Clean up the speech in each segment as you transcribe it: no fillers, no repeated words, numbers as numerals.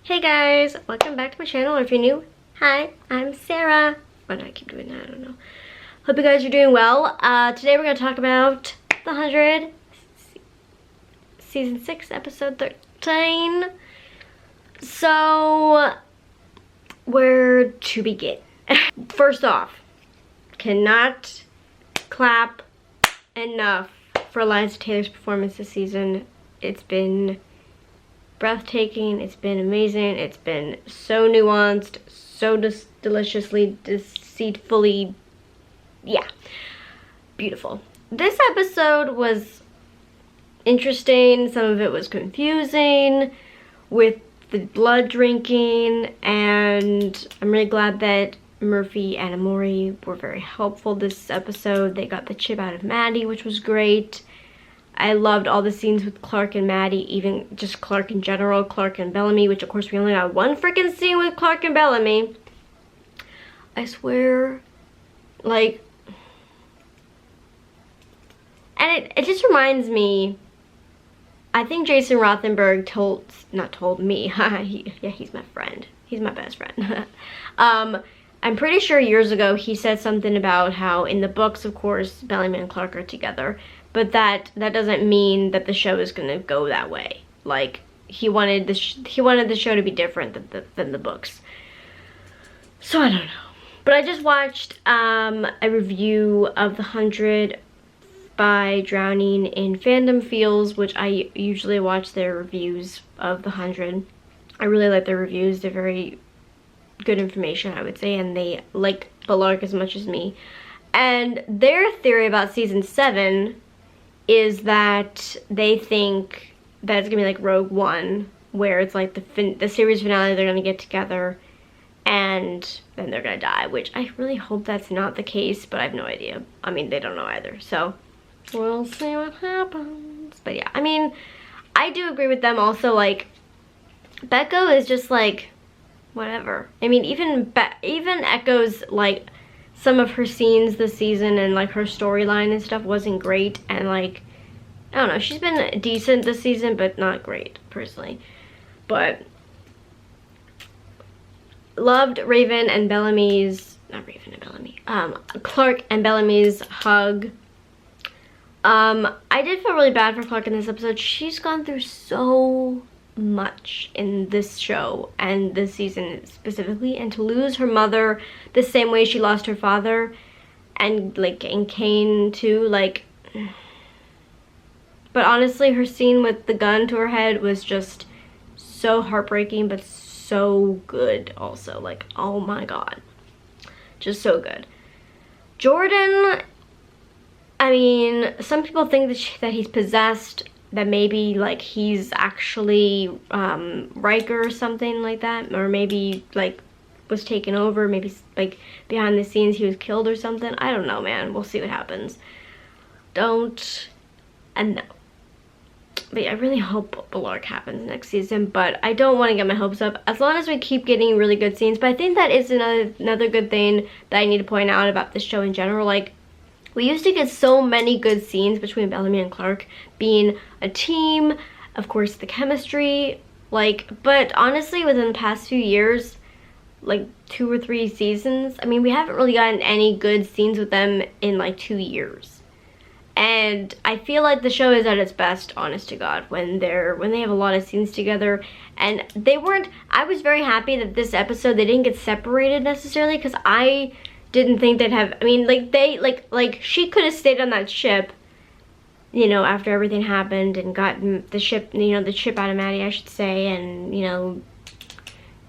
Hey guys, welcome back to my channel, or if you're new, hi, I'm Sarah. Why do I keep doing that? I don't know. Hope you guys are doing well. Today we're going to talk about The 100, Season 6, Episode 13. So, where to begin? First off, cannot clap enough for Eliza Taylor's performance this season. It's been breathtaking, it's been amazing, it's been so nuanced, so deliciously, deceitfully, yeah, beautiful. This episode was interesting, some of it was confusing with the blood drinking, and I'm really glad that Murphy and Amori were very helpful this episode. They got the chip out of Maddie, which was great. I loved all the scenes with Clarke and Maddie, even just Clarke in general, Clarke and Bellamy, which of course we only got one freaking scene with Clarke and Bellamy. I swear, like, and it just reminds me, I think Jason Rothenberg not told me, yeah, he's my friend, he's my best friend. I'm pretty sure years ago he said something about how in the books, of course, Bellamy and Clarke are together, but that doesn't mean that the show is gonna go that way. Like, he wanted the show to be different than the books. So I don't know. But I just watched a review of The 100 by Drowning in Fandom Feels, which I usually watch their reviews of The 100. I really like their reviews. They're very good information, I would say, and they like Clarke as much as me. And their theory about season 7 is that they think that it's gonna be like Rogue One, where it's like the series finale, they're gonna get together and then they're gonna die, which I really hope that's not the case, but I have no idea. I mean, they don't know either, so we'll see what happens. But yeah, I mean, I do agree with them also. Like, Becco is just like whatever. I mean, even Echo's, like, some of her scenes this season and like her storyline and stuff wasn't great, and like, I don't know, she's been decent this season but not great personally. But loved Raven and Bellamy's, not Raven and Bellamy, Clarke and Bellamy's hug. I did feel really bad for Clarke in this episode. She's gone through so much in this show and this season specifically, and to lose her mother the same way she lost her father, and like in Kane too, like, but honestly her scene with the gun to her head was just so heartbreaking but so good also. Like, oh my god, just so good. Jordan, I mean, some people think that he's possessed, that maybe like he's actually Riker or something like that, or maybe like was taken over, maybe like behind the scenes he was killed or something. I don't know, man. We'll see what happens. Don't and no. But yeah, I really hope Clarke happens next season, but I don't want to get my hopes up as long as we keep getting really good scenes. But I think that is another good thing that I need to point out about this show in general. Like, we used to get so many good scenes between Bellamy and Clarke being a team, of course the chemistry, like, but honestly within the past few years, like 2 or 3 seasons, I mean, we haven't really gotten any good scenes with them in like 2 years. And I feel like the show is at its best, honest to God, when they have a lot of scenes together. And they weren't, I was very happy that this episode they didn't get separated necessarily, because I didn't think they'd have, I mean, like, they, like she could have stayed on that ship, you know, after everything happened and gotten the ship, you know, the chip out of Maddie, I should say, and, you know,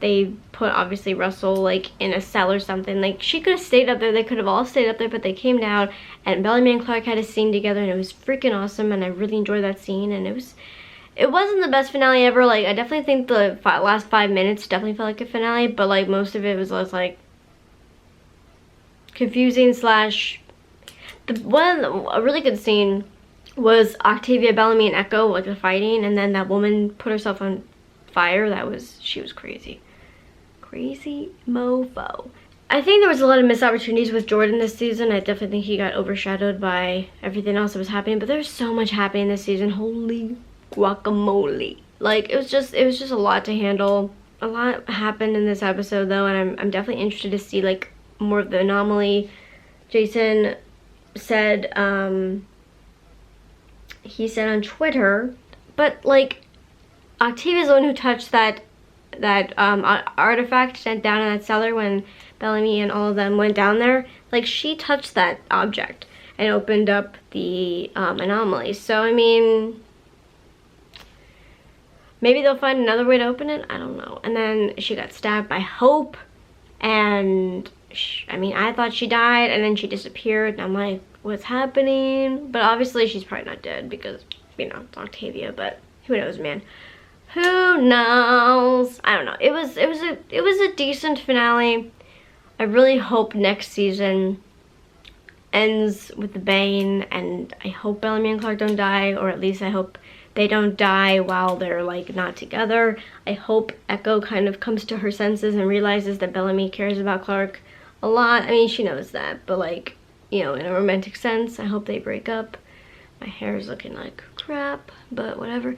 they put, obviously, Russell, like, in a cell or something. Like, she could have stayed up there, they could have all stayed up there, but they came down, and Bellamy and Clarke had a scene together, and it was freaking awesome, and I really enjoyed that scene, and it wasn't the best finale ever. Like, I definitely think the last 5 minutes definitely felt like a finale, but, like, most of it was like, confusing slash, a really good scene was Octavia, Bellamy, and Echo, like, the fighting, and then that woman put herself on fire. She was crazy. Crazy mofo. I think there was a lot of missed opportunities with Jordan this season. I definitely think he got overshadowed by everything else that was happening, but there's so much happening this season. Holy guacamole. Like, it was just a lot to handle. a lot happened in this episode though, and I'm definitely interested to see like more of the anomaly. Jason said, he said on Twitter, but like Octavia's the one who touched that artifact sent down in that cellar when Bellamy and all of them went down there. Like, she touched that object and opened up the anomaly. So I mean, maybe they'll find another way to open it. I don't know. And then she got stabbed by Hope, and I mean, I thought she died, and then she disappeared, and I'm like, what's happening? But obviously she's probably not dead because, you know, it's Octavia, but who knows, man. Who knows? I don't know. It was a decent finale. I really hope next season ends with a bang, and I hope Bellamy and Clarke don't die, or at least I hope they don't die while they're like not together. I hope Echo kind of comes to her senses and realizes that Bellamy cares about Clarke a lot. I mean, she knows that, but like, you know, in a romantic sense, I hope they break up. My hair is looking like crap, but whatever.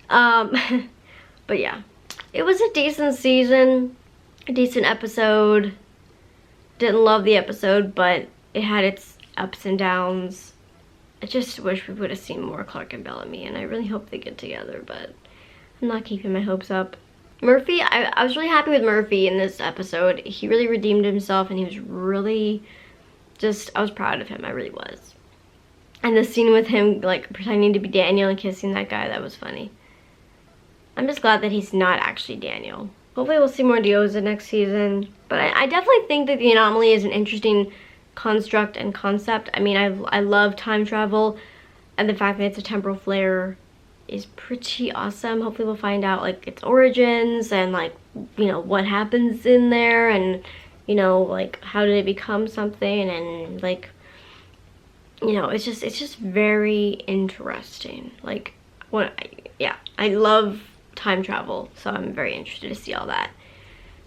But yeah, it was a decent season, a decent episode. Didn't love the episode, but it had its ups and downs. I just wish we would have seen more Clarke and Bellamy, and I really hope they get together, but I'm not keeping my hopes up. Murphy, I was really happy with Murphy in this episode. He really redeemed himself, and he was really just, I was proud of him. I really was. And the scene with him, like, pretending to be Daniel and kissing that guy, that was funny. I'm just glad that he's not actually Daniel. Hopefully we'll see more Dioza next season. But I definitely think that the anomaly is an interesting construct and concept. I mean, I love time travel, and the fact that it's a temporal flare is pretty awesome. Hopefully we'll find out like its origins and like, you know, what happens in there, and you know, like how did it become something, and like, you know, it's just very interesting. Like, yeah, I love time travel, so I'm very interested to see all that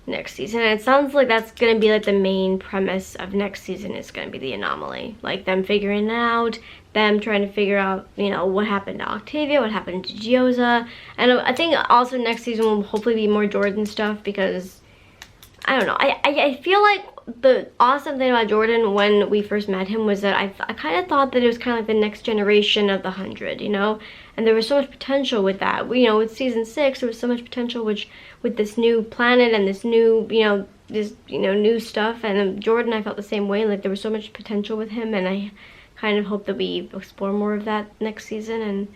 next season. And it sounds like that's gonna be like the main premise of next season, is gonna be the anomaly, like them figuring it out, them trying to figure out, you know, what happened to Octavia, what happened to Dioza. And I think also next season will hopefully be more Jordan stuff, because I don't know, I feel like the awesome thing about Jordan when we first met him was that I kind of thought that it was kind of like the next generation of the 100, you know, and there was so much potential with that. You know, with season 6 there was so much potential with this new planet and this new, you know, this, you know, new stuff. And Jordan, I felt the same way, like there was so much potential with him, and I kind of hope that we explore more of that next season. And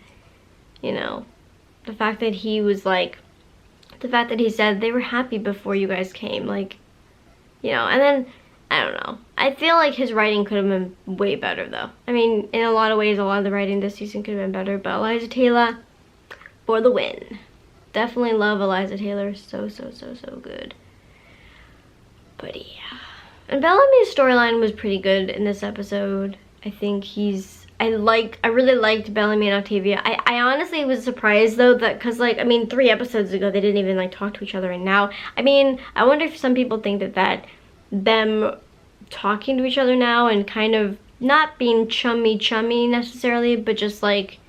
you know, the fact that he was like, the fact that he said they were happy before you guys came, like, you know. And then I don't know, I feel like his writing could have been way better though. I mean, in a lot of ways a lot of the writing this season could have been better, but Eliza Taylor for the win. Definitely love Eliza Taylor, so good. But yeah, and Bellamy's storyline was pretty good in this episode. I think I really liked Bellamy and Octavia. I honestly was surprised though, that because like, I mean, 3 episodes ago they didn't even like talk to each other, and now, I mean, I wonder if some people think that them talking to each other now and kind of not being chummy necessarily, but just like,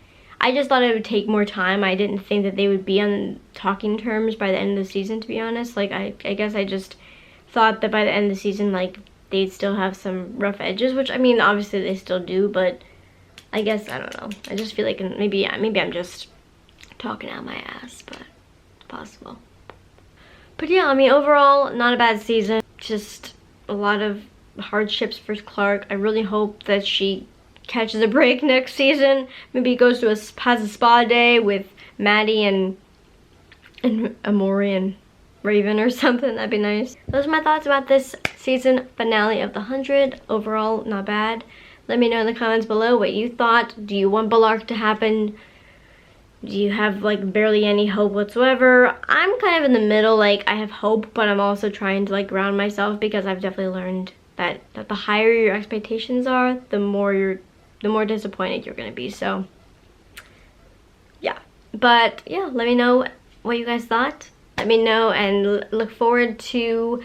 I just thought it would take more time. I didn't think that they would be on talking terms by the end of the season, to be honest. Like, I guess I just thought that by the end of the season, like, they'd still have some rough edges, which, I mean, obviously they still do, but I guess, I don't know. I just feel like maybe I'm just talking out my ass, but it's possible. But yeah, I mean, overall, not a bad season. Just a lot of hardships for Clarke. I really hope that she catches a break next season. Maybe goes to has a spa day with Maddie and Amori and Raven or something. That'd be nice. Those are my thoughts about this season finale of the 100. Overall, not bad. Let me know in the comments below what you thought. Do you want Clarke to happen? Do you have like barely any hope whatsoever? I'm kind of in the middle. Like, I have hope, but I'm also trying to like ground myself, because I've definitely learned that the higher your expectations are, the more disappointed you're gonna be. So yeah, but yeah, let me know what you guys thought. Let me know, and look forward to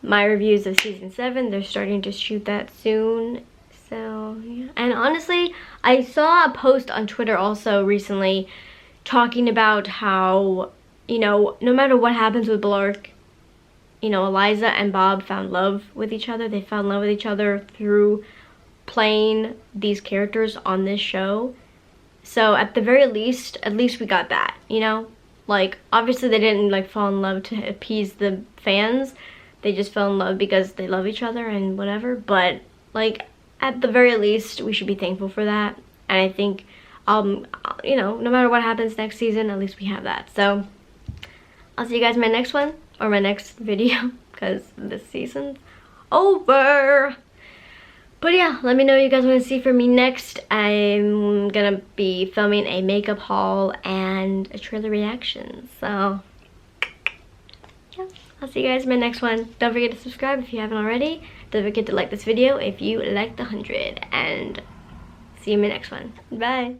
my reviews of season 7. They're starting to shoot that soon. So yeah, and honestly, I saw a post on Twitter also recently talking about how you know, no matter what happens with Clarke, you know, Eliza and Bob found love with each other. They found love with each other through playing these characters on this show. So at the very least, at least we got that, you know? Like, obviously they didn't like fall in love to appease the fans. They just fell in love because they love each other and whatever. But like, at the very least, we should be thankful for that. And I think, you know, no matter what happens next season, at least we have that. So I'll see you guys in my next one, or my next video, because this season's over. But yeah, let me know what you guys want to see from me next. I'm gonna be filming a makeup haul and a trailer reaction. So yeah, I'll see you guys in my next one. Don't forget to subscribe if you haven't already. Don't forget to like this video if you liked the 100. And see you in my next one. Bye.